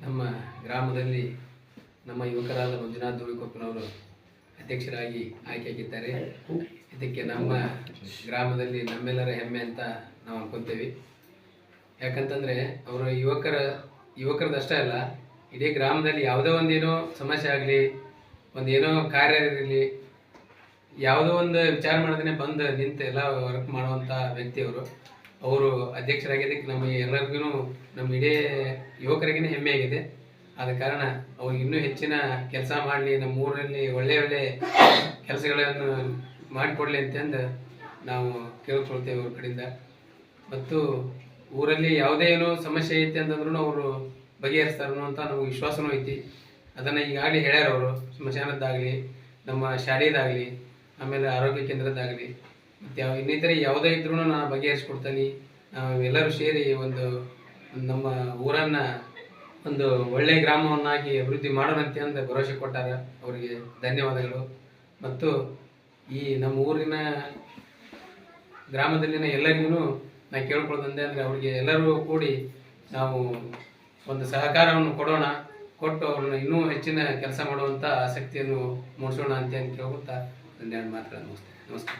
ನಮ್ಮ ಗ್ರಾಮದಲ್ಲಿ ನಮ್ಮ ಯುವಕರಾದ ಮಂಜುನಾಥ್ ಧೂಳಿಕೊಪ್ಪನವರು ಅಧ್ಯಕ್ಷರಾಗಿ ಆಯ್ಕೆಯಾಗಿದ್ದಾರೆ. ಇದಕ್ಕೆ ನಮ್ಮ ಗ್ರಾಮದಲ್ಲಿ ನಮ್ಮೆಲ್ಲರ ಹೆಮ್ಮೆ ಅಂತ ನಾವು ಅನ್ಕೊತೇವೆ. ಯಾಕಂತಂದರೆ ಅವರು ಯುವಕರದಷ್ಟೇ ಅಲ್ಲ, ಇಡೀ ಗ್ರಾಮದಲ್ಲಿ ಯಾವುದೋ ಒಂದೇನೋ ಸಮಸ್ಯೆ ಆಗಲಿ, ಒಂದೇನೋ ಕಾರ್ಯ ಇರಲಿ, ಯಾವುದೋ ಒಂದು ವಿಚಾರ ಮಾಡೋದನ್ನೇ ಬಂದು ನಿಂತು ಎಲ್ಲ ವರ್ಕ್ ಮಾಡುವಂಥ ವ್ಯಕ್ತಿಯವರು. ಅವರು ಅಧ್ಯಕ್ಷರಾಗಿದ್ದಕ್ಕೆ ನಮಗೆ ಎಲ್ಲರಿಗೂ, ನಮ್ಮ ಇಡೀ ಯುವಕರಿಗೇ ಹೆಮ್ಮೆ ಆಗಿದೆ. ಆದ ಕಾರಣ ಅವ್ರಿಗೆ ಇನ್ನೂ ಹೆಚ್ಚಿನ ಕೆಲಸ ಮಾಡಲಿ, ನಮ್ಮ ಊರಲ್ಲಿ ಒಳ್ಳೆಯ ಕೆಲಸಗಳನ್ನು ಮಾಡಿಕೊಡ್ಲಿ ಅಂತಂದು ನಾವು ಕೇಳ್ಕೊಳ್ತೇವೆ ಅವ್ರ ಕಡೆಯಿಂದ. ಮತ್ತು ಊರಲ್ಲಿ ಯಾವುದೇ ಏನೋ ಸಮಸ್ಯೆ ಐತೆ ಅಂತಂದ್ರೂ ಅವರು ಬಗೆಹರಿಸ್ತಾರೋ ಅಂತ ನಮಗೆ ವಿಶ್ವಾಸನೂ ಐತಿ. ಅದನ್ನು ಈಗಾಗಲೇ ಹೇಳ್ಯಾರ ಅವರು. ಸ್ಮಶಾನದ್ದಾಗಲಿ, ನಮ್ಮ ಶಾಲೆಯದಾಗಲಿ, ಆಮೇಲೆ ಆರೋಗ್ಯ ಕೇಂದ್ರದ್ದಾಗಲಿ, ಮತ್ತು ಇನ್ನಿತರೆ ಯಾವುದೇ ಇದ್ರೂ ನಾನು ಬಗೆಹರಿಸ್ಕೊಡ್ತೀನಿ. ನಾವು ಎಲ್ಲರೂ ಸೇರಿ ಒಂದು ನಮ್ಮ ಊರನ್ನು ಒಂದು ಒಳ್ಳೆಯ ಗ್ರಾಮವನ್ನಾಗಿ ಅಭಿವೃದ್ಧಿ ಮಾಡೋಣಂತೆ ಅಂತ ಭರವಸೆ ಕೊಟ್ಟಾರ. ಅವರಿಗೆ ಧನ್ಯವಾದಗಳು. ಮತ್ತು ಈ ನಮ್ಮ ಊರಿನ ಗ್ರಾಮದಲ್ಲಿನ ಎಲ್ಲರಿಗೂ ನಾನು ಕೇಳ್ಕೊಳ್ಳೋದಂದೆ ಅಂದರೆ, ಅವರಿಗೆ ಎಲ್ಲರೂ ಕೂಡಿ ನಾವು ಒಂದು ಸಹಕಾರವನ್ನು ಕೊಟ್ಟು ಅವ್ರನ್ನ ಇನ್ನೂ ಹೆಚ್ಚಿನ ಕೆಲಸ ಮಾಡುವಂಥ ಆಸಕ್ತಿಯನ್ನು ಮೂಡಿಸೋಣ ಅಂತ ಕೇಳ್ಕೊತಾ ಒಂದೆರಡು ಮಾತುಗಳನ್ನು ಮುಗಿಸ್ತೇನೆ. ನಮಸ್ಕಾರ.